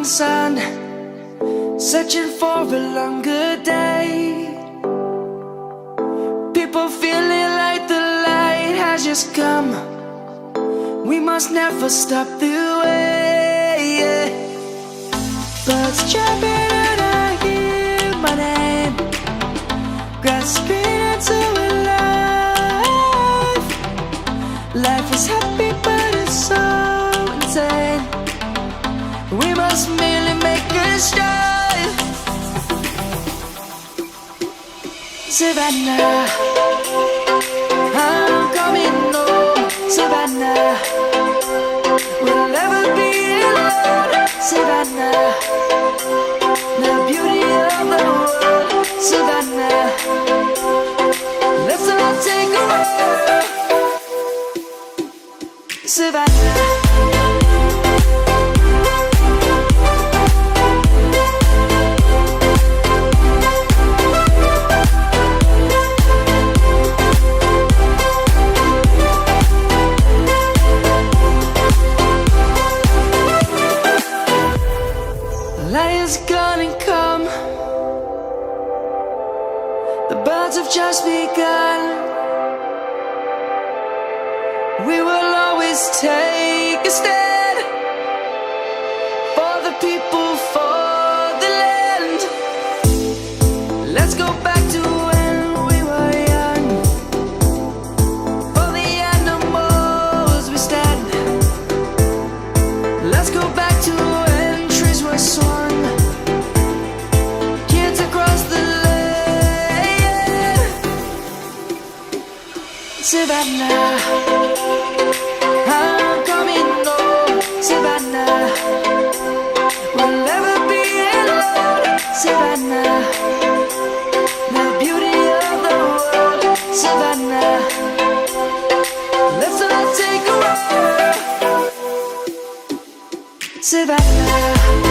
sun, searching for a longer day. People feeling like the light has just come. We must never stop the way. Birds jumping and I hear my name, grasping into a life. Life is happy but it's so insane. We must merely make a start. Savannah, I'm coming home. Savannah, we'll never be alone. Savannah, the beauty of the world. Savannah, let's all take a walk. Savannah. Light is gonna come. The birds have just begun. We will always take a stand for the people, for the land. Let's go back to when we were young. For the animals we stand. Let's go back to when trees were swung. Kids across the land. Savannah, I'm coming home. Savannah, we'll never be alone. Savannah, the beauty of the world. Savannah, let's all take a walk. Savannah.